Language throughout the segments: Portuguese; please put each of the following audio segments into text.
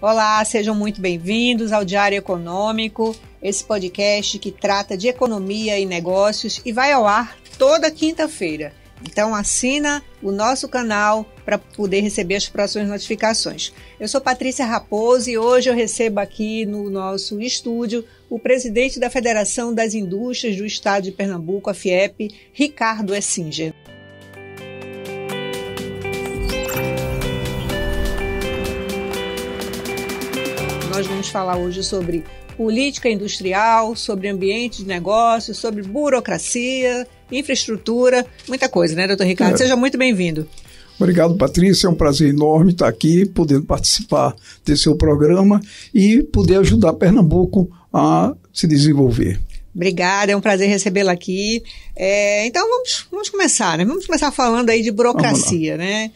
Olá, sejam muito bem-vindos ao Diário Econômico, esse podcast que trata de economia e negócios e vai ao ar toda quinta-feira. Então assina o nosso canal para poder receber as próximas notificações. Eu sou Patrícia Raposo e hoje eu recebo aqui no nosso estúdio o presidente da Federação das Indústrias do Estado de Pernambuco, a FIEP, Ricardo Essinger. Nós vamos falar hoje sobre política industrial, sobre ambiente de negócios, sobre burocracia, infraestrutura, muita coisa, né, doutor Ricardo? Seja muito bem-vindo. Obrigado, Patrícia. É um prazer enorme estar aqui, podendo participar desse seu programa e poder ajudar Pernambuco a se desenvolver. Obrigada, é um prazer recebê-la aqui. Então vamos começar, né? Vamos começar falando aí de burocracia, né?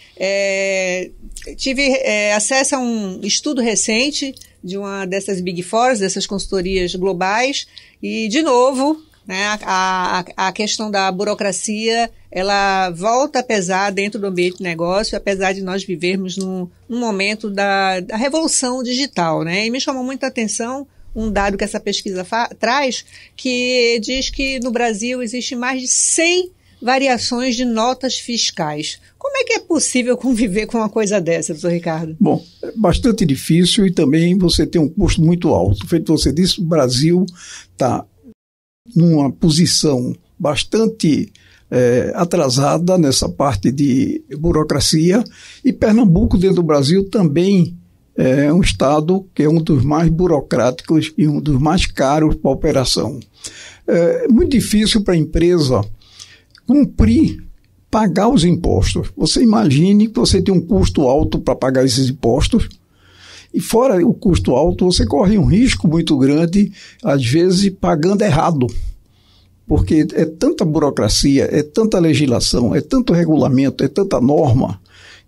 Tive acesso a um estudo recente de uma dessas Big Four, dessas consultorias globais, e, de novo, né, a questão da burocracia, ela volta a pesar dentro do ambiente de negócio, apesar de nós vivermos num momento da revolução digital, né? E me chamou muita atenção um dado que essa pesquisa traz, que diz que no Brasil existe mais de 100 variações de notas fiscais. Como é que é possível conviver com uma coisa dessa, doutor Ricardo? Bom, é bastante difícil e também você tem um custo muito alto. Feito você disse, o Brasil está numa posição bastante atrasada nessa parte de burocracia e Pernambuco, dentro do Brasil, também é um estado que é um dos mais burocráticos e um dos mais caros para a operação. É muito difícil para a empresa cumprir, pagar os impostos. Você imagine que você tem um custo alto para pagar esses impostos e fora o custo alto você corre um risco muito grande, às vezes pagando errado, porque é tanta burocracia, é tanta legislação, é tanto regulamento, é tanta norma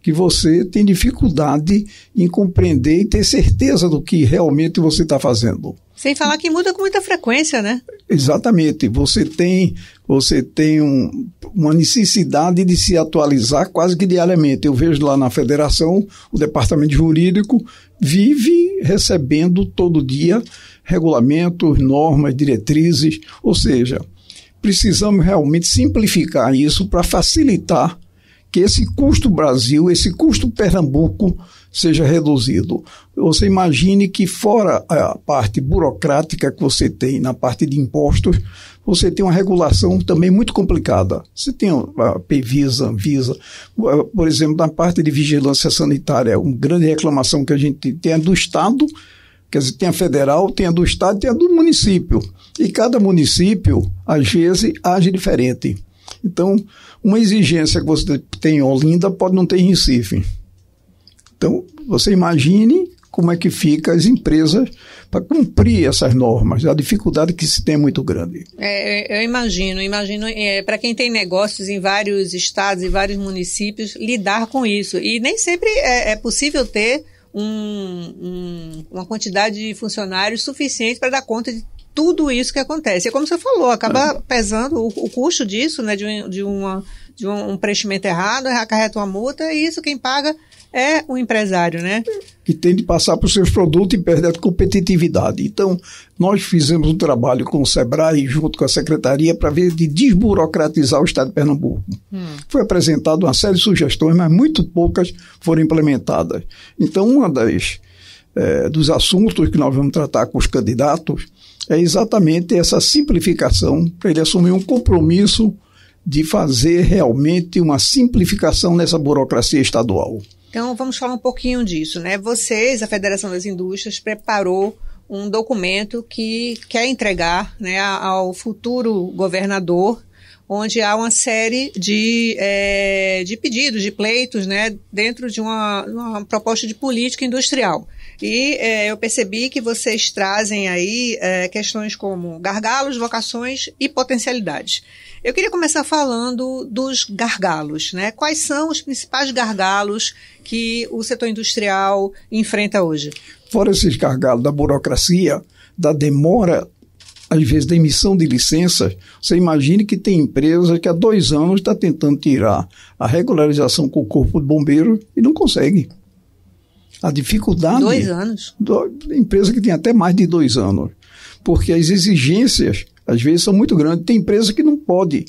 que você tem dificuldade em compreender e ter certeza do que realmente você está fazendo. Sem falar que muda com muita frequência, né? Exatamente. Você tem uma necessidade de se atualizar quase que diariamente. Eu vejo lá na federação, o departamento jurídico vive recebendo todo dia regulamentos, normas, diretrizes, ou seja, precisamos realmente simplificar isso para facilitar que esse custo Brasil, esse custo Pernambuco seja reduzido. Você imagine que fora a parte burocrática que você tem na parte de impostos, você tem uma regulação também muito complicada. Você tem a PEVISA, Anvisa, por exemplo, na parte de vigilância sanitária, uma grande reclamação que a gente tem é do Estado, quer dizer, tem a federal, tem a do Estado e tem a do município. E cada município, às vezes, age diferente. Então, uma exigência que você tem em Olinda pode não ter em Recife. Então, você imagine como é que fica as empresas para cumprir essas normas. A dificuldade que se tem é muito grande. Eu imagino para quem tem negócios em vários estados e vários municípios, lidar com isso. E nem sempre é possível ter uma quantidade de funcionários suficiente para dar conta de tudo isso que acontece. É como você falou, acaba pesando o custo disso, né, de um preenchimento errado, acarreta uma multa, e isso quem paga é o empresário, né? Que tem de passar por seus produtos e perder a competitividade. Então, nós fizemos um trabalho com o SEBRAE, junto com a Secretaria, para ver de desburocratizar o Estado de Pernambuco. Foi apresentada uma série de sugestões, mas muito poucas foram implementadas. Então, dos assuntos que nós vamos tratar com os candidatos é exatamente essa simplificação, para ele assumir um compromisso de fazer realmente uma simplificação nessa burocracia estadual. Então, vamos falar um pouquinho disso, né? Vocês, a Federação das Indústrias, preparou um documento que quer entregar, né, ao futuro governador, onde há uma série de pedidos, de pleitos, né, dentro de uma proposta de política industrial. E eu percebi que vocês trazem aí questões como gargalos, vocações e potencialidades. Eu queria começar falando dos gargalos, né? Quais são os principais gargalos que o setor industrial enfrenta hoje? Fora esses gargalos da burocracia, da demora, às vezes, da emissão de licenças, você imagine que tem empresa que há 2 anos está tentando tirar a regularização com o Corpo de Bombeiros e não consegue. A dificuldade... 2 anos? Empresa que tem até mais de 2 anos. Porque as exigências, às vezes, são muito grandes. Tem empresa que não pode.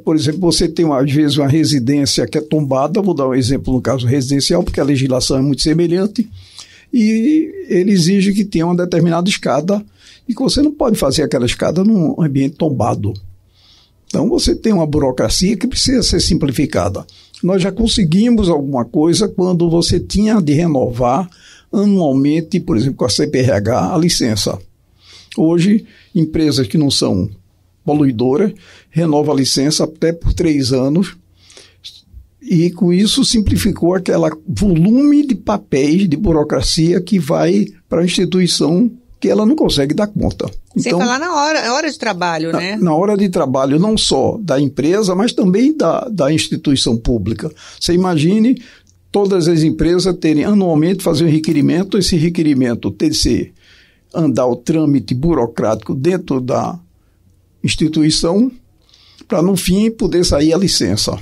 Por exemplo, você tem, às vezes, uma residência que é tombada. Vou dar um exemplo no caso residencial, porque a legislação é muito semelhante. E ele exige que tenha uma determinada escada e que você não pode fazer aquela escada num ambiente tombado. Então, você tem uma burocracia que precisa ser simplificada. Nós já conseguimos alguma coisa quando você tinha de renovar anualmente, por exemplo, com a CPRH, a licença. Hoje, empresas que não são poluidoras renovam a licença até por 3 anos e, com isso, simplificou aquele volume de papéis, de burocracia que vai para a instituição que ela não consegue dar conta. Sem falar na hora de trabalho, né? Na hora de trabalho, não só da empresa, mas também da instituição pública. Você imagine todas as empresas terem anualmente fazer um requerimento, esse requerimento ter de ser andar o trâmite burocrático dentro da instituição para, no fim, poder sair a licença.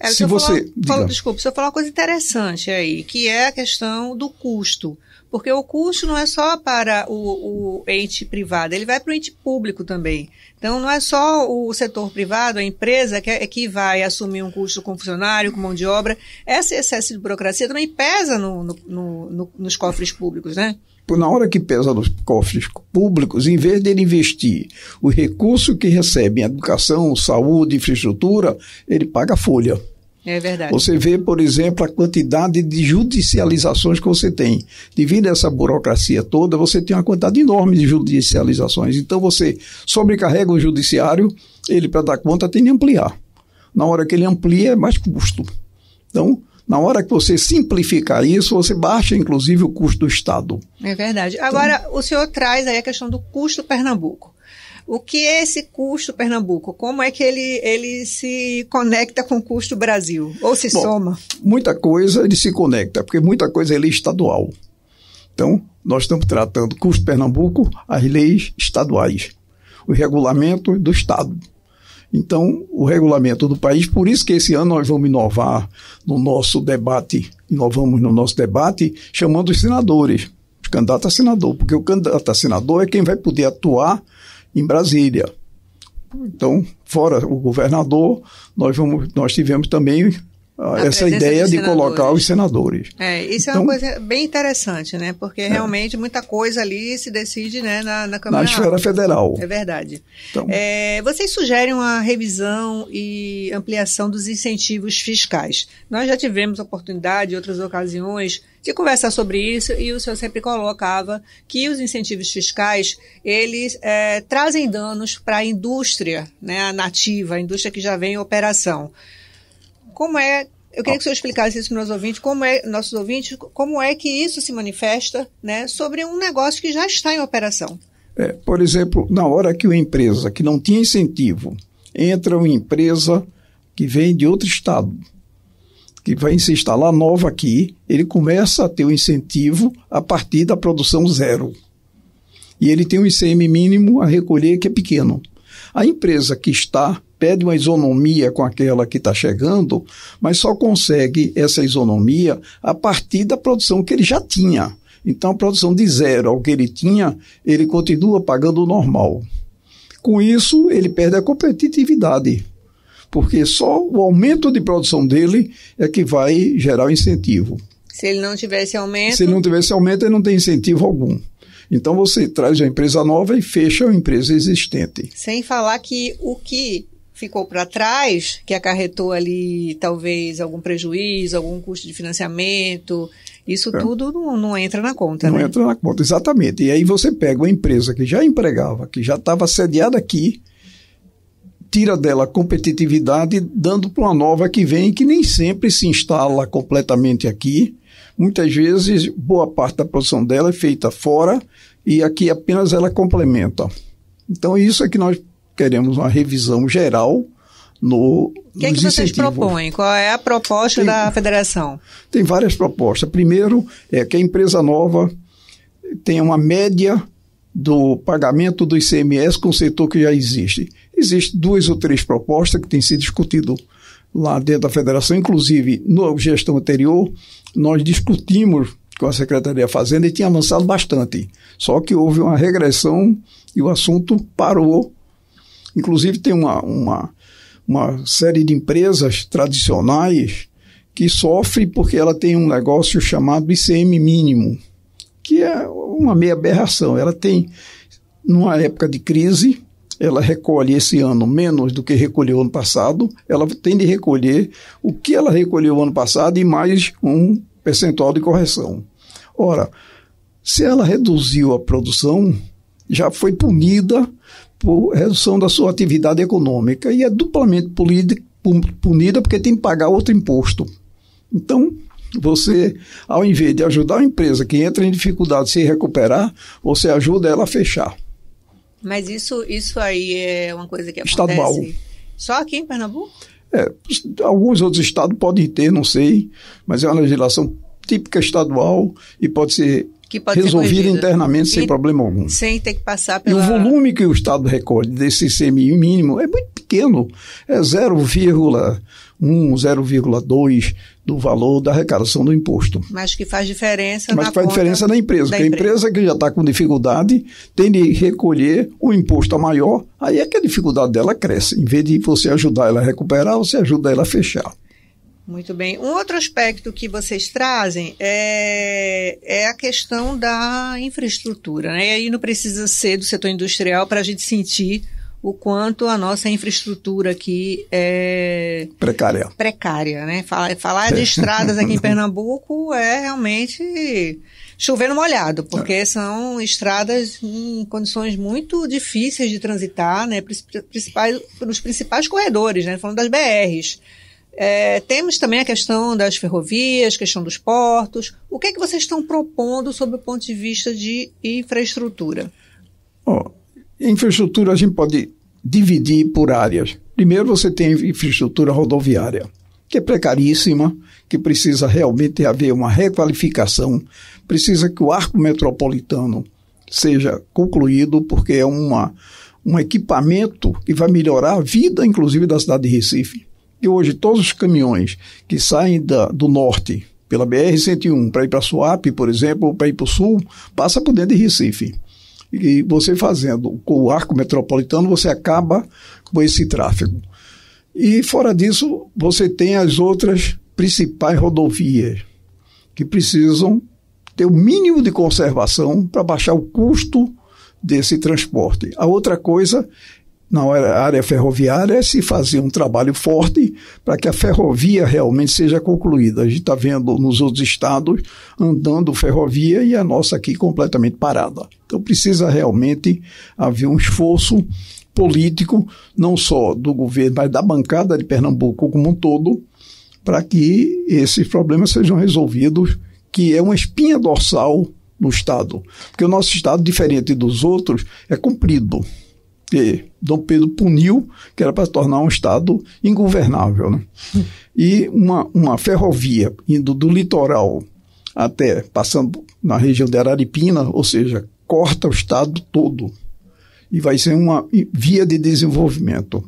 Desculpa, você falou uma coisa interessante aí, que é a questão do custo. Porque o custo não é só para o ente privado, ele vai para o ente público também. Então, não é só o setor privado, a empresa que vai assumir um custo com funcionário, com mão de obra. Esse excesso de burocracia também pesa nos cofres públicos, né? Na hora que pesa nos cofres públicos, em vez de ele investir o recurso que recebe em educação, saúde, infraestrutura, ele paga a folha. É verdade. Você vê, por exemplo, a quantidade de judicializações que você tem. Devido a essa burocracia toda, você tem uma quantidade enorme de judicializações. Então, você sobrecarrega o judiciário, ele, para dar conta, tem de ampliar. Na hora que ele amplia, é mais custo. Então, na hora que você simplificar isso, você baixa, inclusive, o custo do Estado. É verdade. Agora, o senhor traz aí a questão do custo Pernambuco. O que é esse custo Pernambuco? Como é que ele se conecta com o custo Brasil? Ou se soma? Muita coisa ele se conecta, porque muita coisa é lei estadual. Então, nós estamos tratando custo Pernambuco, as leis estaduais, o regulamento do Estado. Então, o regulamento do país, por isso que esse ano nós vamos inovar no nosso debate, chamando os senadores, os candidatos a senador, porque o candidato a senador é quem vai poder atuar em Brasília. Então, fora o governador, nós tivemos também essa ideia de colocar os senadores. Isso é uma coisa bem interessante, né? Porque realmente muita coisa ali se decide, né, na Câmara Alta. Na esfera federal. É verdade. Então, vocês sugerem uma revisão e ampliação dos incentivos fiscais. Nós já tivemos oportunidade em outras ocasiões de conversar sobre isso e o senhor sempre colocava que os incentivos fiscais, eles trazem danos para a indústria, né, a nativa, a indústria que já vem em operação. Eu queria que o senhor explicasse isso para nossos ouvintes, como é que isso se manifesta, né, sobre um negócio que já está em operação. Por exemplo, na hora que uma empresa que não tinha incentivo, entra uma empresa que vem de outro estado, que vai se instalar nova aqui, ele começa a ter o incentivo a partir da produção zero. E ele tem um ICM mínimo a recolher que é pequeno. A empresa que pede uma isonomia com aquela que está chegando, mas só consegue essa isonomia a partir da produção que ele já tinha. Então, a produção de zero ao que ele tinha, ele continua pagando o normal. Com isso, ele perde a competitividade, porque só o aumento de produção dele é que vai gerar o incentivo. Se ele não tivesse aumento... Se ele não tivesse aumento, ele não tem incentivo algum. Então, você traz uma empresa nova e fecha uma empresa existente. Sem falar que o que ficou para trás, que acarretou ali talvez algum prejuízo, algum custo de financiamento, isso tudo não entra na conta, né? Não entra na conta, exatamente. E aí você pega uma empresa que já empregava, que já estava sediada aqui, tira dela a competitividade, dando para uma nova que vem, que nem sempre se instala completamente aqui. Muitas vezes, boa parte da produção dela é feita fora e aqui apenas ela complementa. Então, isso é que nós queremos uma revisão geral nos incentivos. O que é que vocês propõem? Qual é a proposta da federação? Tem várias propostas. Primeiro, é que a empresa nova tenha uma média do pagamento do ICMS com o setor que já existe. Existem 2 ou 3 propostas que têm sido discutidas lá dentro da federação. Inclusive, na gestão anterior, nós discutimos com a Secretaria da Fazenda e tinha avançado bastante. Só que houve uma regressão e o assunto parou. Inclusive tem uma série de empresas tradicionais que sofre porque ela tem um negócio chamado ICM mínimo, que é uma meia aberração. Ela tem, numa época de crise, ela recolhe esse ano menos do que recolheu ano passado, ela tem de recolher o que ela recolheu ano passado e mais um percentual de correção. Ora, se ela reduziu a produção, já foi punida por redução da sua atividade econômica e é duplamente punida porque tem que pagar outro imposto. Então, você, ao invés de ajudar a empresa que entra em dificuldade a se recuperar, você ajuda ela a fechar. Mas isso aí é uma coisa que acontece estadual. Só aqui em Pernambuco? Alguns outros estados podem ter, não sei, mas é uma legislação típica estadual e pode ser resolvida internamente sem problema algum. Sem ter que passar pela... E o volume que o estado recolhe desse ICMI mínimo é muito pequeno, é 0,1, 0,2 do valor da arrecadação do imposto. Mas que faz diferença Mas faz diferença na empresa, porque a empresa que já está com dificuldade tem de recolher um imposto maior, aí é que a dificuldade dela cresce. Em vez de você ajudar ela a recuperar, você ajuda ela a fechar. Muito bem. Um outro aspecto que vocês trazem é a questão da infraestrutura, né? E aí não precisa ser do setor industrial para a gente sentir o quanto a nossa infraestrutura aqui é precária, né? Falar de estradas aqui em Pernambuco é realmente chover no molhado, porque são estradas em condições muito difíceis de transitar, né? Nos principais corredores, né? Falando das BRs. Temos também a questão das ferrovias, questão dos portos. O que é que vocês estão propondo sob o ponto de vista de infraestrutura? Infraestrutura a gente pode dividir por áreas. Primeiro você tem infraestrutura rodoviária, que é precaríssima, que precisa realmente haver uma requalificação, precisa que o arco metropolitano seja concluído, porque é um equipamento que vai melhorar a vida, inclusive, da cidade de Recife. E hoje todos os caminhões que saem do norte, pela BR-101, para ir para Suape, por exemplo, ou para ir para o sul, passa por dentro de Recife. E você fazendo com o arco metropolitano, você acaba com esse tráfego. E fora disso, você tem as outras principais rodovias que precisam ter o mínimo de conservação para baixar o custo desse transporte. A outra coisa, na área ferroviária, é se fazer um trabalho forte para que a ferrovia realmente seja concluída. A gente está vendo nos outros estados andando ferrovia e a nossa aqui completamente parada. Então precisa realmente haver um esforço político, não só do governo, mas da bancada de Pernambuco como um todo, para que esses problemas sejam resolvidos, que é uma espinha dorsal no estado. Porque o nosso estado, diferente dos outros, é comprido. Que Dom Pedro puniu, que era para tornar um estado ingovernável, né? E uma ferrovia indo do litoral até, passando na região de Araripina, ou seja, corta o estado todo. E vai ser uma via de desenvolvimento.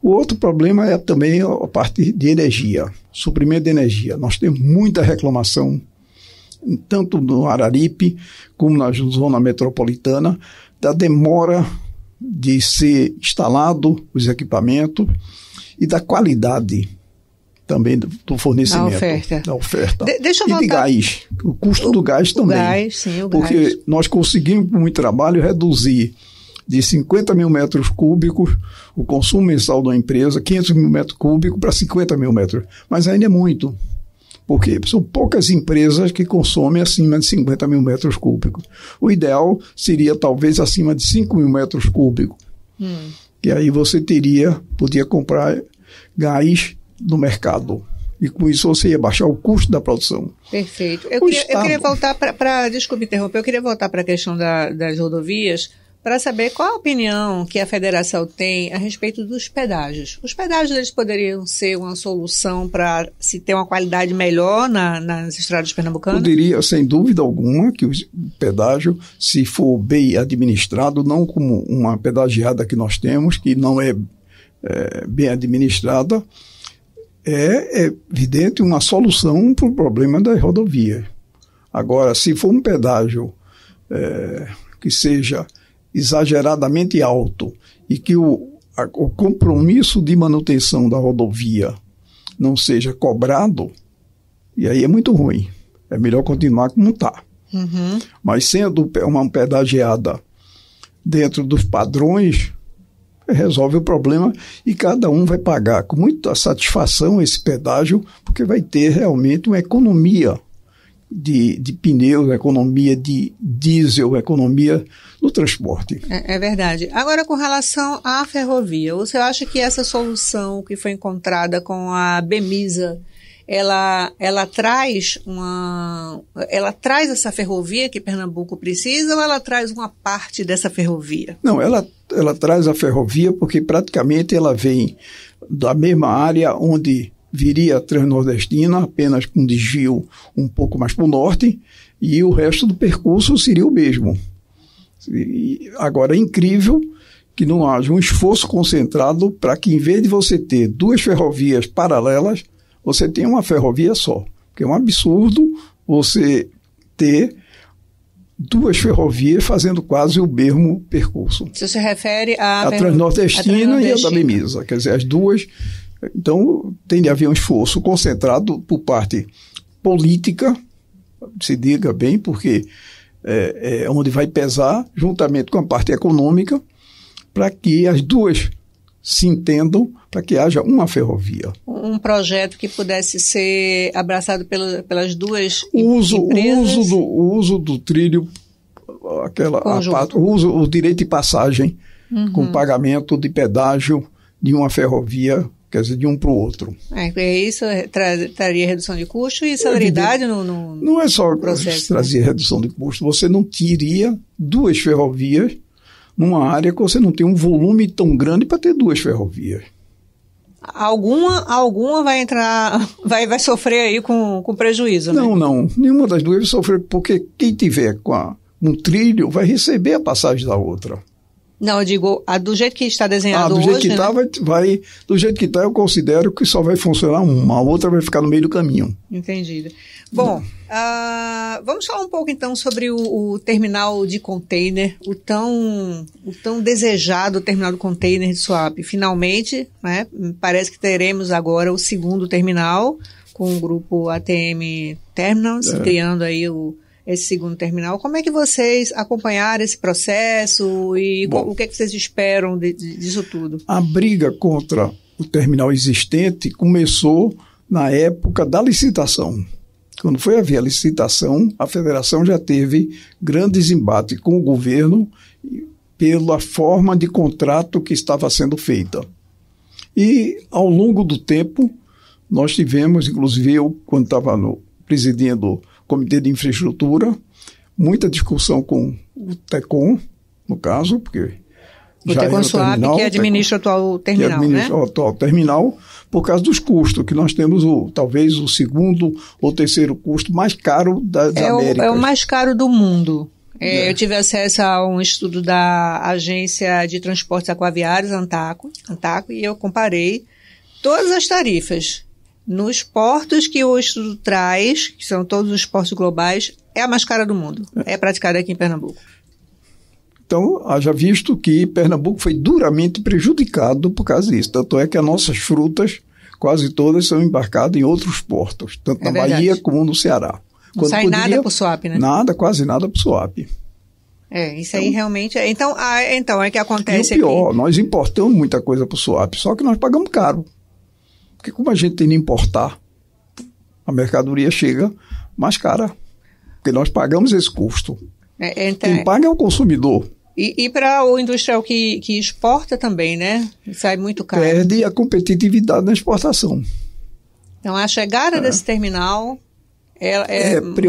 O outro problema é também a parte de energia, suprimento de energia. Nós temos muita reclamação, tanto no Araripe como na zona metropolitana, da demora de ser instalado os equipamentos e da qualidade também do fornecimento. Da oferta. Deixa eu voltar. E de gás. O custo do gás também. O porque gás. Nós conseguimos, com muito trabalho, reduzir de 50 mil metros cúbicos o consumo mensal da empresa, 500 mil metros cúbicos para 50 mil metros. Mas ainda é muito. Porque são poucas empresas que consomem acima de 50 mil metros cúbicos. O ideal seria talvez acima de 5 mil metros cúbicos. E aí você podia comprar gás no mercado. E com isso você ia baixar o custo da produção. Perfeito. Eu queria voltar desculpe interromper, eu queria voltar para a questão das rodovias, para saber qual a opinião que a federação tem a respeito dos pedágios. Os pedágios eles poderiam ser uma solução para se ter uma qualidade melhor nas estradas pernambucanas? Poderia, sem dúvida alguma, que o pedágio, se for bem administrado, não como uma pedagiada que nós temos, que não é bem administrada, é evidente uma solução para o problema das rodovias. Agora, se for um pedágio que seja exageradamente alto e que o compromisso de manutenção da rodovia não seja cobrado, e aí é muito ruim. É melhor continuar como está. Uhum. Mas sendo uma pedagiada dentro dos padrões, resolve o problema e cada um vai pagar com muita satisfação esse pedágio, porque vai ter realmente uma economia de pneus, economia de diesel, economia no transporte. É verdade. Agora, com relação à ferrovia, você acha que essa solução que foi encontrada com a BEMISA, ela traz essa ferrovia que Pernambuco precisa, ou ela traz uma parte dessa ferrovia? Não, ela traz a ferrovia porque praticamente ela vem da mesma área onde viria a Transnordestina, apenas com desvio um pouco mais para o norte, e o resto do percurso seria o mesmo. Agora, é incrível que não haja um esforço concentrado para que, em vez de você ter duas ferrovias paralelas, você tenha uma ferrovia só. Porque é um absurdo você ter duas ferrovias fazendo quase o mesmo percurso. Você se refere à Transnordestina e a da BEMISA. Quer dizer, as duas. Então, tem de haver um esforço concentrado por parte política, se diga bem, porque é onde vai pesar, juntamente com a parte econômica, para que as duas se entendam, para que haja uma ferrovia. Um projeto que pudesse ser abraçado pelas duas empresas? O uso do trilho, o direito de passagem, com pagamento de pedágio de uma ferrovia, quer dizer, de um para o outro. Isso traria redução de custo e celeridade no não é só processo. Trazer redução de custo, você não teria duas ferrovias numa área que você não tem um volume tão grande para ter duas ferrovias. Alguma vai entrar, vai sofrer aí com prejuízo, né? Não. Nenhuma das duas vai sofrer, porque quem tiver com um trilho vai receber a passagem da outra. Não, eu digo, do jeito que está desenhado hoje... Do jeito que está, do jeito que está, eu considero que só vai funcionar uma, a outra vai ficar no meio do caminho. Entendido. Bom, vamos falar um pouco então sobre o terminal de container, o tão desejado terminal de container de Suape. Finalmente, né, parece que teremos agora o segundo terminal, com o grupo ATM Terminals, criando aí esse segundo terminal. Como é que vocês acompanharam esse processo e o que é que vocês esperam disso tudo? A briga contra o terminal existente começou na época da licitação. Quando foi haver a licitação, a federação já teve grandes embates com o governo pela forma de contrato que estava sendo feita. E, ao longo do tempo, nós tivemos, inclusive eu, quando estava presidindo o Comitê de Infraestrutura, muita discussão com o TECOM, no caso, porque o TECOM Suape, que administra o atual terminal, que administra, né? O atual terminal, por causa dos custos, que nós temos talvez o segundo ou terceiro custo mais caro das Américas. É o mais caro do mundo. Eu tive acesso a um estudo da Agência de Transportes Aquaviários, ANTAQ, e eu comparei todas as tarifas nos portos que o estudo traz, que são todos os portos globais, é a mais cara do mundo. É praticada aqui em Pernambuco. Então, haja visto que Pernambuco foi duramente prejudicado por causa disso. Tanto é que as nossas frutas, quase todas, são embarcadas em outros portos, tanto na Bahia como no Ceará. Não sai nada para o Suape, né? Quase nada para o Suape. Isso aí realmente é. Então é que acontece aqui. E o pior, aqui. Nós importamos muita coisa para o Suape, só que nós pagamos caro. Porque como a gente tem de importar, a mercadoria chega mais cara. Porque nós pagamos esse custo. Quem paga é o consumidor. E para o industrial que exporta também, né? Sai muito caro. Perde a competitividade na exportação. Então, a chegada desse terminal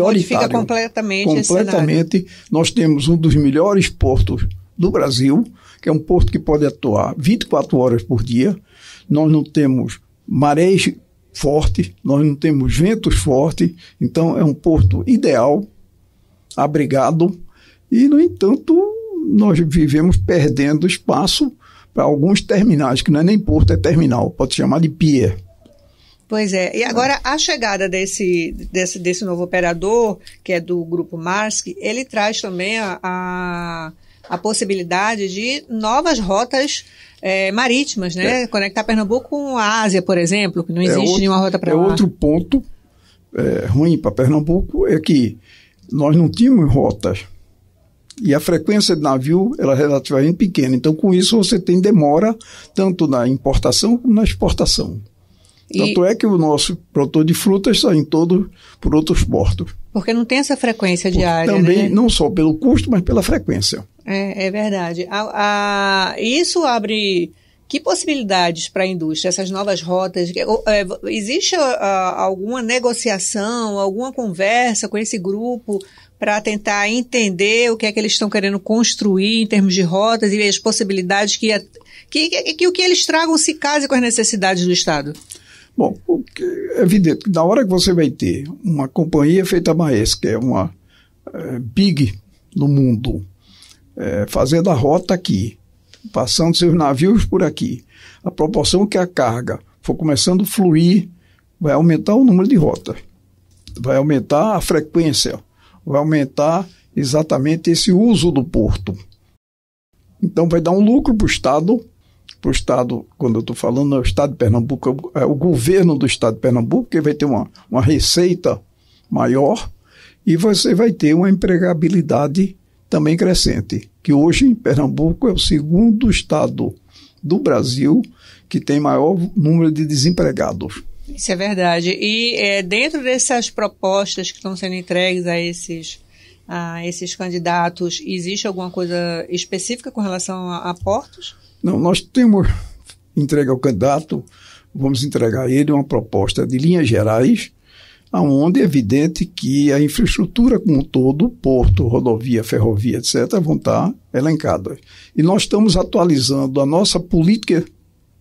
modifica completamente esse cenário. Completamente. Nós temos um dos melhores portos do Brasil, que é um porto que pode atuar 24 horas por dia. Nós não temos marés fortes, nós não temos ventos fortes. Então, é um porto ideal, abrigado. E, no entanto, nós vivemos perdendo espaço para alguns terminais, que não é nem porto, é terminal, pode chamar de pier. Pois é. E agora, a chegada desse novo operador, que é do Grupo Maersk, ele traz também a possibilidade de novas rotas marítimas, né? Conectar Pernambuco com a Ásia, por exemplo, que não existe nenhuma rota para lá. Outro ponto ruim para Pernambuco é que nós não tínhamos rotas. E a frequência de navio era relativamente pequena. Então, com isso, você tem demora tanto na importação como na exportação. Tanto é que o nosso produtor de frutas está em todo por outros portos. Porque não tem essa frequência diária, também, né? Não só pelo custo, mas pela frequência. É verdade. Isso abre que possibilidades para a indústria, essas novas rotas? Existe alguma negociação, alguma conversa com esse grupo para tentar entender o que é que eles estão querendo construir em termos de rotas e as possibilidades que o que eles tragam se case com as necessidades do Estado? Bom, é evidente que na hora que você vai ter uma companhia feita a Maersk, que é uma big no mundo, fazendo a rota aqui, passando seus navios por aqui, a proporção que a carga for começando a fluir, vai aumentar o número de rotas, vai aumentar a frequência, vai aumentar exatamente esse uso do porto. Então vai dar um lucro para o Estado, quando eu estou falando, é o Estado de Pernambuco, é o governo do Estado de Pernambuco, que vai ter uma receita maior e você vai ter uma empregabilidade também crescente, que hoje Pernambuco é o segundo estado do Brasil que tem maior número de desempregados. Isso é verdade. E dentro dessas propostas que estão sendo entregues a esses candidatos, existe alguma coisa específica com relação a portos? Não, nós temos entregue ao candidato, vamos entregar a ele uma proposta de linhas gerais, onde é evidente que a infraestrutura como um todo, porto, rodovia, ferrovia, etc., vão estar elencadas. E nós estamos atualizando a nossa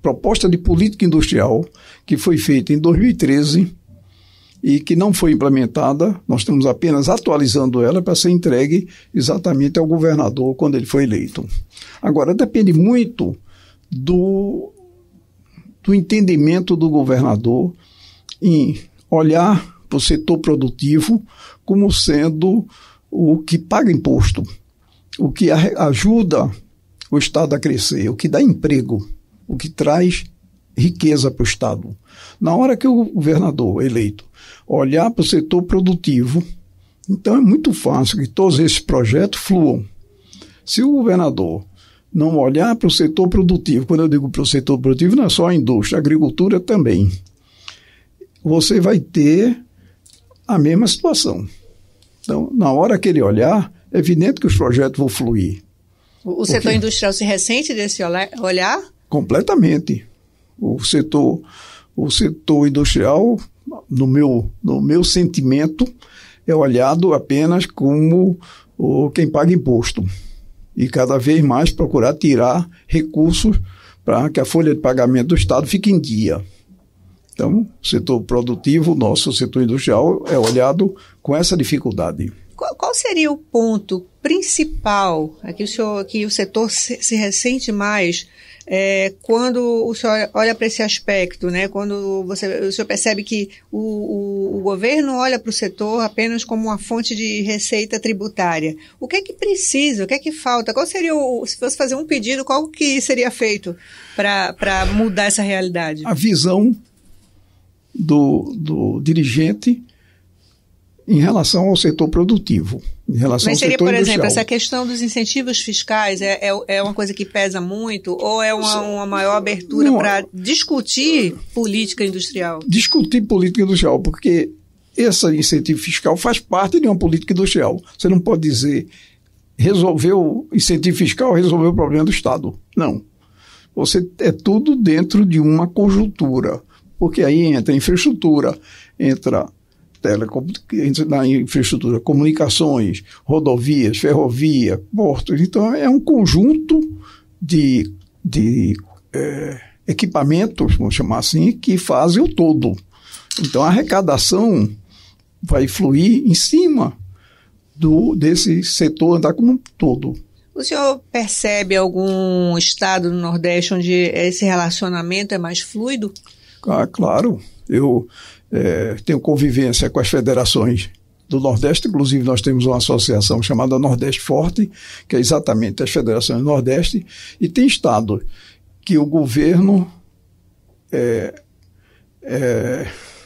proposta de política industrial, que foi feita em 2013 e que não foi implementada. Nós estamos apenas atualizando ela para ser entregue exatamente ao governador quando ele foi eleito. Agora, depende muito do entendimento do governador em olhar para o setor produtivo como sendo o que paga imposto, o que ajuda o Estado a crescer, o que dá emprego, o que traz riqueza para o Estado. Na hora que o governador eleito olhar para o setor produtivo, então é muito fácil que todos esses projetos fluam. Se o governador não olhar para o setor produtivo, quando eu digo para o setor produtivo, não é só a indústria, a agricultura também, você vai ter a mesma situação. Então, na hora que ele olhar, é evidente que os projetos vão fluir. O setor industrial se ressente desse olhar? Completamente. O setor industrial, no meu sentimento, é olhado apenas como quem paga imposto. E cada vez mais procurar tirar recursos para que a folha de pagamento do Estado fique em dia. Então, o setor produtivo, nosso setor industrial, é olhado com essa dificuldade. Qual seria o ponto principal que o setor se ressente mais quando o senhor olha para esse aspecto, né? Quando o senhor percebe que o governo olha para o setor apenas como uma fonte de receita tributária? O que é que precisa? O que é que falta? Qual seria se fosse fazer um pedido, qual que seria feito para mudar essa realidade? A visão do dirigente em relação ao setor produtivo, em relação ao setor industrial. Mas seria, por exemplo, essa questão dos incentivos fiscais é uma coisa que pesa muito ou é uma maior abertura para discutir política industrial? Discutir política industrial, porque esse incentivo fiscal faz parte de uma política industrial. Você não pode dizer resolver o incentivo fiscal, resolver o problema do Estado. Não. É tudo dentro de uma conjuntura, porque aí entra infraestrutura, entra na infraestrutura, comunicações, rodovias, ferrovia, portos. Então, é um conjunto de equipamentos, vamos chamar assim, que fazem o todo. Então, a arrecadação vai fluir em cima desse setor andar como um todo. O senhor percebe algum estado do Nordeste onde esse relacionamento é mais fluido? Ah, claro. Eu tenho convivência com as federações do Nordeste, inclusive nós temos uma associação chamada Nordeste Forte, que é exatamente as federações do Nordeste, e tem estado que o governo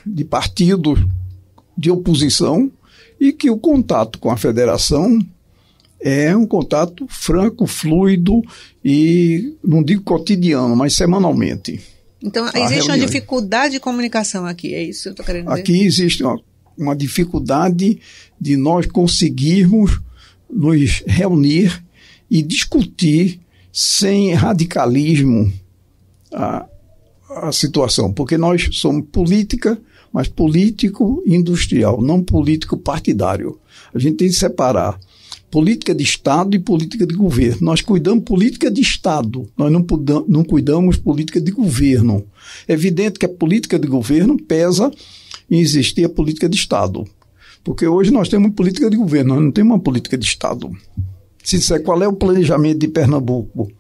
de partido de oposição e que o contato com a federação é um contato franco, fluido e, não digo cotidiano, mas semanalmente. Então, existe uma dificuldade de comunicação aqui, é isso que eu estou querendo dizer? Aqui existe uma dificuldade de nós conseguirmos nos reunir e discutir sem radicalismo a situação, porque nós somos política, mas político industrial, não político partidário. A gente tem que separar política de Estado e política de governo. Nós cuidamos política de Estado, nós não cuidamos política de governo. É evidente que a política de governo pesa em existir a política de Estado, porque hoje nós temos uma política de governo, nós não temos uma política de Estado. Se disser qual é o planejamento de Pernambuco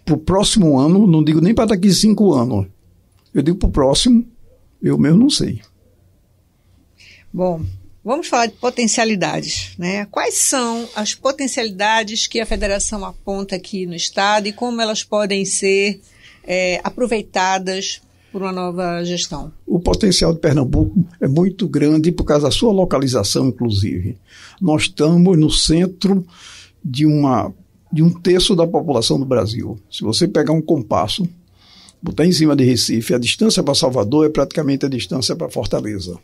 para o próximo ano, não digo nem para daqui a 5 anos, eu digo para o próximo, eu mesmo não sei. Bom, vamos falar de potencialidades, né? Quais são as potencialidades que a federação aponta aqui no Estado e como elas podem ser aproveitadas por uma nova gestão? O potencial de Pernambuco é muito grande por causa da sua localização, inclusive. Nós estamos no centro de um terço da população do Brasil. Se você pegar um compasso, botar em cima de Recife, a distância para Salvador é praticamente a distância para Fortaleza.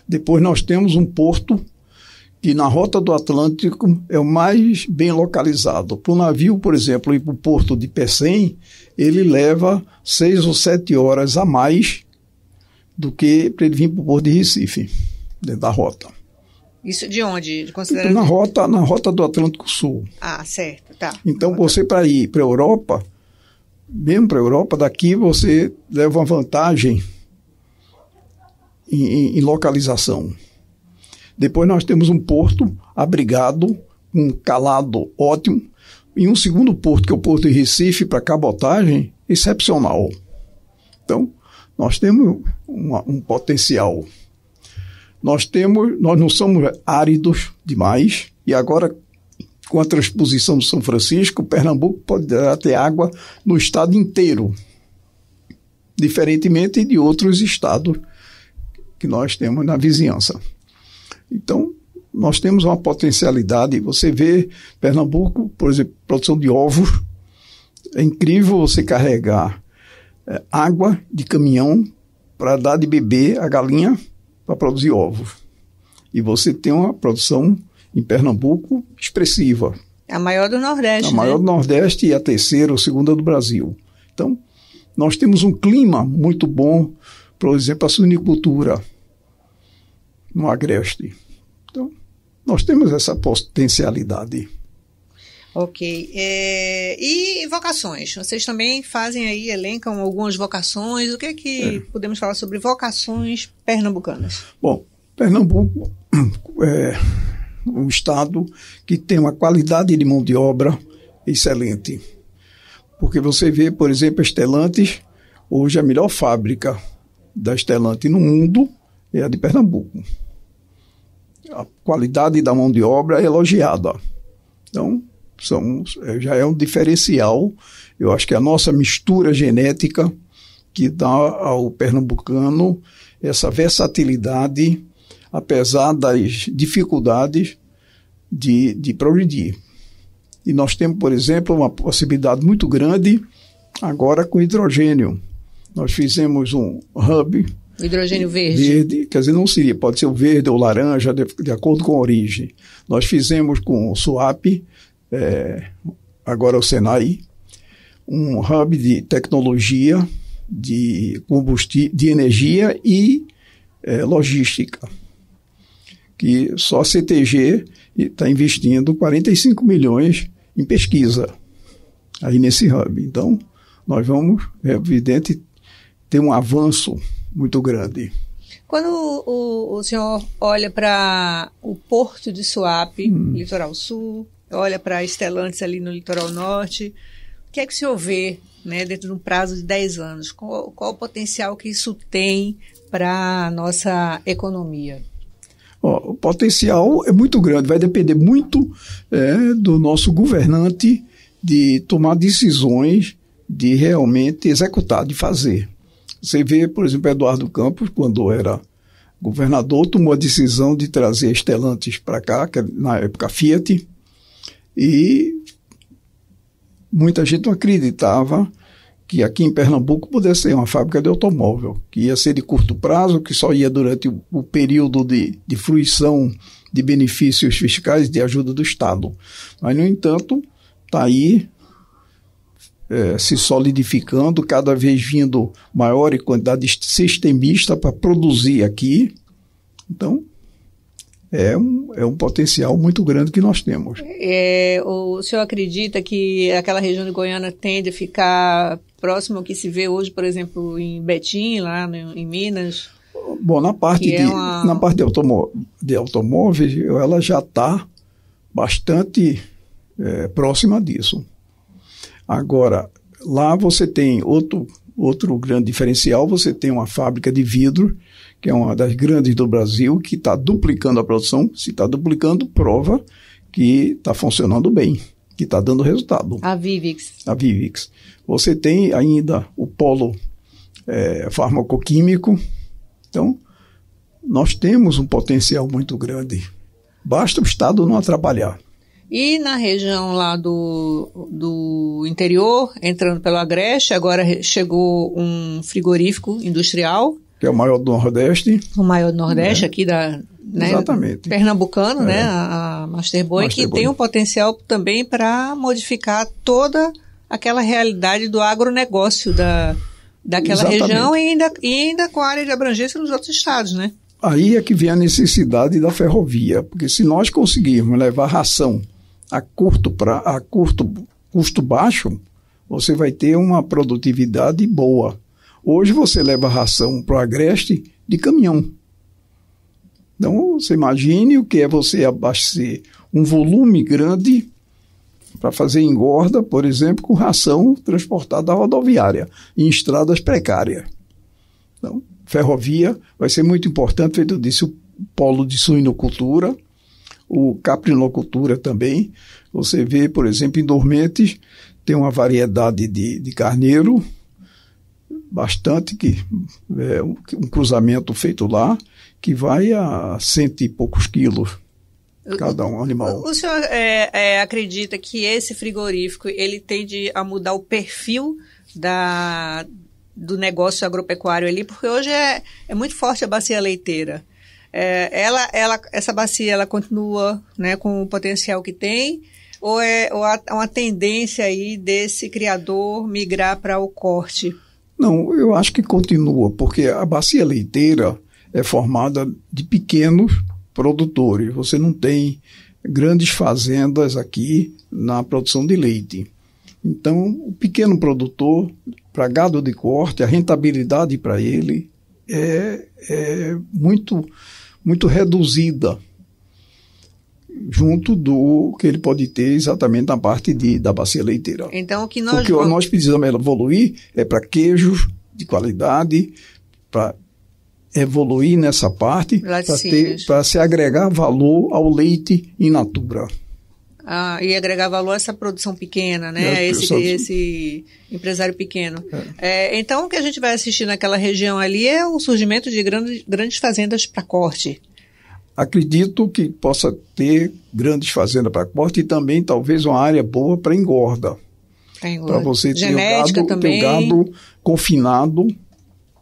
Depois nós temos um porto que na rota do Atlântico é o mais bem localizado. Para o navio, por exemplo, ir para o porto de Pecém, ele leva 6 ou 7 horas a mais do que para ele vir para o porto de Recife, dentro da rota. Isso de onde? Na rota do Atlântico Sul. Ah, certo, tá. Então você, para ir para a Europa, mesmo para a Europa, daqui você leva uma vantagem em localização. Depois nós temos um porto abrigado, um calado ótimo, e um segundo porto, que é o Porto de Recife, para cabotagem, excepcional. Então, nós temos um potencial. Nós não somos áridos demais, e agora, com a transposição do São Francisco, Pernambuco poderá ter água no estado inteiro, diferentemente de outros estados que nós temos na vizinhança. Então, nós temos uma potencialidade. Você vê Pernambuco, por exemplo, produção de ovos. É incrível você carregar água de caminhão para dar de beber a galinha para produzir ovos. E você tem uma produção em Pernambuco expressiva. É a maior do Nordeste, A maior do Nordeste e a terceira ou segunda do Brasil. Então, nós temos um clima muito bom, por exemplo, a suinicultura no Agreste. Então, nós temos essa potencialidade. Ok. E vocações? Vocês também fazem aí, elencam algumas vocações. O que é que podemos falar sobre vocações pernambucanas? Bom, Pernambuco é um estado que tem uma qualidade de mão de obra excelente. Porque você vê, por exemplo, a Stellantis, hoje a melhor fábrica da Stellantis no mundo é a de Pernambuco. A qualidade da mão de obra é elogiada. Então, já é um diferencial. Eu acho que a nossa mistura genética que dá ao pernambucano essa versatilidade, apesar das dificuldades de progredir. E nós temos, por exemplo, uma possibilidade muito grande agora com hidrogênio. Nós fizemos um hub. O hidrogênio verde. Quer dizer, não seria, pode ser o verde ou laranja, de acordo com a origem. Nós fizemos com o SUAP, agora o Senai, um hub de tecnologia, de combustível, de energia e logística, que só a CTG está investindo 45 milhões em pesquisa aí nesse hub. Então, nós vamos, é evidente, ter um avanço muito grande. Quando o senhor olha para o Porto de Suape, Litoral Sul, olha para Stellantis ali no Litoral Norte, o que é que o senhor vê né, dentro de um prazo de 10 anos? Qual o potencial que isso tem para a nossa economia? O potencial é muito grande, vai depender muito do nosso governante de tomar decisões, de realmente executar, de fazer. Você vê, por exemplo, Eduardo Campos, quando era governador, tomou a decisão de trazer Stellantis para cá, que na época Fiat, e muita gente não acreditava que aqui em Pernambuco pudesse ter uma fábrica de automóvel, que ia ser de curto prazo, que só ia durante o período de fruição de benefícios fiscais de ajuda do Estado. Mas, no entanto, está aí se solidificando, cada vez vindo maior em quantidade sistemista para produzir aqui. Então, é um potencial muito grande que nós temos. O senhor acredita que aquela região de Goiânia tende a ficar próximo ao que se vê hoje, por exemplo, em Betim, lá em Minas? Bom, na parte de automóveis, ela já está bastante próxima disso. Agora, lá você tem outro grande diferencial, você tem uma fábrica de vidro, que é uma das grandes do Brasil, que está duplicando a produção. Se está duplicando, prova que está funcionando bem, que está dando resultado. A Vivix. Você tem ainda o polo farmacoquímico. Então, nós temos um potencial muito grande. Basta o Estado não atrapalhar. E na região lá do interior, entrando pelo Agreste, agora chegou um frigorífico industrial. Que é o maior do Nordeste. O maior do Nordeste, aqui exatamente. Pernambucano, né? A Masterboy, que tem um potencial também para modificar toda aquela realidade do agronegócio daquela região e ainda com a área de abrangência nos outros estados, né? Aí é que vem a necessidade da ferrovia, porque se nós conseguirmos levar ração a custo baixo, você vai ter uma produtividade boa. Hoje você leva ração para o Agreste de caminhão. Então, você imagine o que é você abastecer um volume grande para fazer engorda, por exemplo, com ração transportada rodoviária, em estradas precárias. Então, ferrovia vai ser muito importante, feito disso, o polo de suinocultura, o caprinocultura também. Você vê, por exemplo, em Dormentes, tem uma variedade de carneiro, bastante, um cruzamento feito lá, que vai a 100 e poucos quilos cada um animal. O senhor acredita que esse frigorífico ele tende a mudar o perfil do negócio agropecuário ali? Porque hoje é muito forte a bacia leiteira. Essa bacia ela continua, né, com o potencial que tem, ou há uma tendência aí desse criador migrar para o corte? Não, eu acho que continua, porque a bacia leiteira é formada de pequenos produtores. Você não tem grandes fazendas aqui na produção de leite. Então, o pequeno produtor, para gado de corte, a rentabilidade para ele é muito, muito reduzida, junto do que ele pode ter exatamente na parte da bacia leiteira. Então, o que nós precisamos evoluir é para queijos de qualidade, para evoluir nessa parte, para se agregar valor ao leite in natura. E agregar valor a essa produção pequena, né? Esse empresário pequeno. Então, o que a gente vai assistir naquela região ali é o surgimento de grandes fazendas para corte. Acredito que possa ter grandes fazendas para corte e também talvez uma área boa para engorda. Para você ter o gado confinado,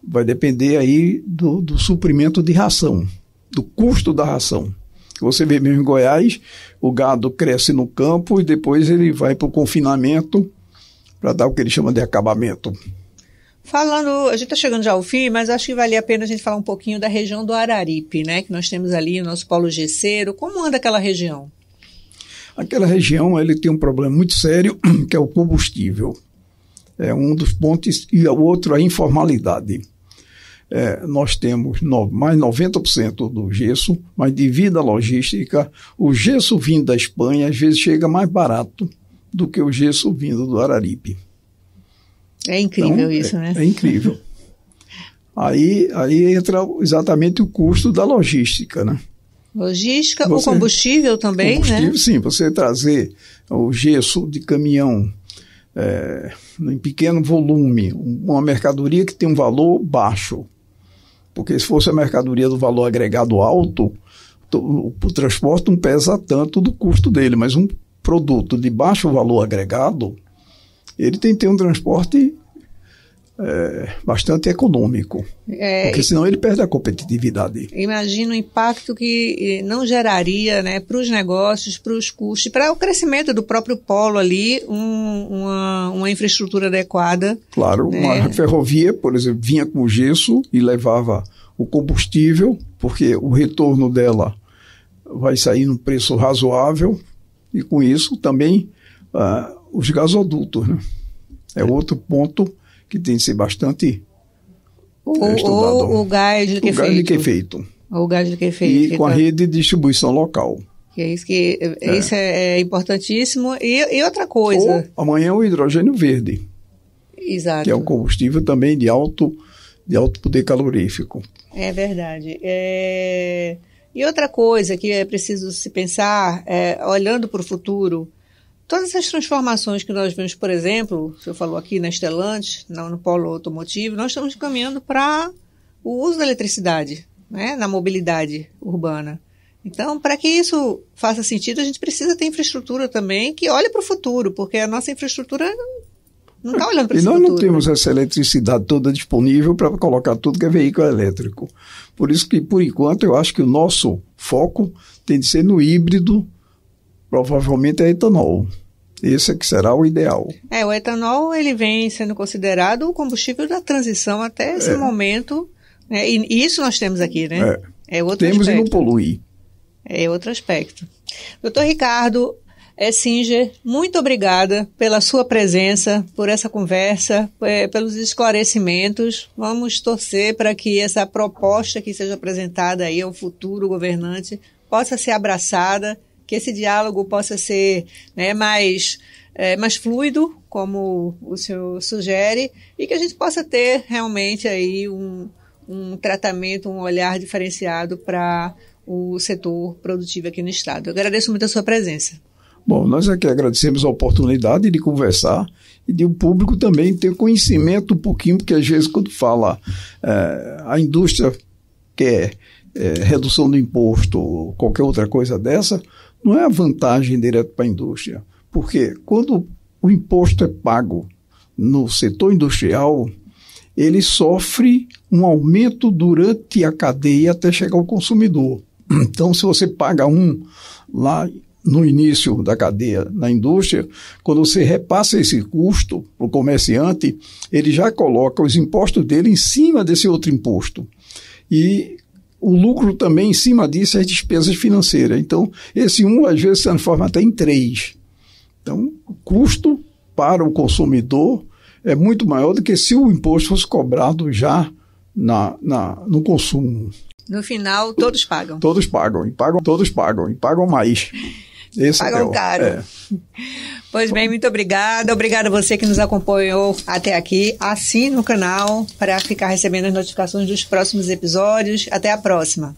vai depender aí do suprimento de ração, do custo da ração. Você vê mesmo em Goiás, o gado cresce no campo e depois ele vai para o confinamento para dar o que ele chama de acabamento. A gente está chegando já ao fim, mas acho que valia a pena a gente falar um pouquinho da região do Araripe, né? Que nós temos ali o nosso polo gesseiro. Como anda aquela região? Aquela região ele tem um problema muito sério, que é o combustível. É um dos pontos, e o outro é a informalidade. Nós temos mais 90% do gesso, mas devido à logística, o gesso vindo da Espanha às vezes chega mais barato do que o gesso vindo do Araripe. É incrível então, isso, né? É incrível. Aí entra exatamente o custo da logística, né? Logística, o combustível também, combustível, né? Sim, você trazer o gesso de caminhão em pequeno volume, uma mercadoria que tem um valor baixo, porque se fosse a mercadoria do valor agregado alto, o transporte não pesa tanto do custo dele, mas um produto de baixo valor agregado, ele tem que ter um transporte bastante econômico, porque senão ele perde a competitividade. Imagina o impacto que não geraria, né, para os negócios, para os custos, para o crescimento do próprio polo ali, uma infraestrutura adequada. Claro, né? Uma ferrovia, por exemplo, vinha com gesso e levava o combustível, porque o retorno dela vai sair num preço razoável, e com isso também os gasodutos, né? É outro ponto que tem que ser bastante estudado. O gás de liquefeito. O gás de liquefeito. E com a rede de distribuição local. Isso é importantíssimo. E outra coisa. Ou amanhã o hidrogênio verde. Exato. Que é um combustível também de alto poder calorífico. É verdade. E outra coisa que é preciso se pensar, olhando para o futuro, todas essas transformações que nós vemos, por exemplo, o senhor falou aqui na Stellantis, no polo automotivo, nós estamos caminhando para o uso da eletricidade, né, na mobilidade urbana. Então, para que isso faça sentido, a gente precisa ter infraestrutura também que olhe para o futuro, porque a nossa infraestrutura não está olhando para esse futuro. E nós não temos essa eletricidade toda disponível para colocar tudo que é veículo elétrico. Por isso que, por enquanto, eu acho que o nosso foco tem de ser no híbrido, provavelmente é etanol. Esse é que será o ideal. O etanol ele vem sendo considerado o combustível da transição até esse momento, né? E isso nós temos aqui, né? É outro temos aspecto. E não polui. É outro aspecto. Doutor Ricardo Essinger, muito obrigada pela sua presença, por essa conversa, pelos esclarecimentos. Vamos torcer para que essa proposta que seja apresentada aí ao futuro governante possa ser abraçada, que esse diálogo possa ser, né, mais fluido, como o senhor sugere, e que a gente possa ter realmente aí um tratamento, um olhar diferenciado para o setor produtivo aqui no Estado. Eu agradeço muito a sua presença. Bom, nós aqui agradecemos a oportunidade de conversar e de o público também ter conhecimento um pouquinho, porque às vezes quando fala a indústria quer redução do imposto ou qualquer outra coisa dessa, não é a vantagem direta para a indústria, porque quando o imposto é pago no setor industrial, ele sofre um aumento durante a cadeia até chegar ao consumidor. Então, se você paga lá no início da cadeia na indústria, quando você repassa esse custo para o comerciante, ele já coloca os impostos dele em cima desse outro imposto. E o lucro também em cima disso é despesas financeiras. Então, esse às vezes se transforma até em 3. Então, o custo para o consumidor é muito maior do que se o imposto fosse cobrado já no consumo. No final, todos pagam. Todos pagam, e pagam mais. Esse pagam caro. Pois bem, muito obrigada. Obrigada a você que nos acompanhou até aqui. Assine o canal para ficar recebendo as notificações dos próximos episódios. Até a próxima.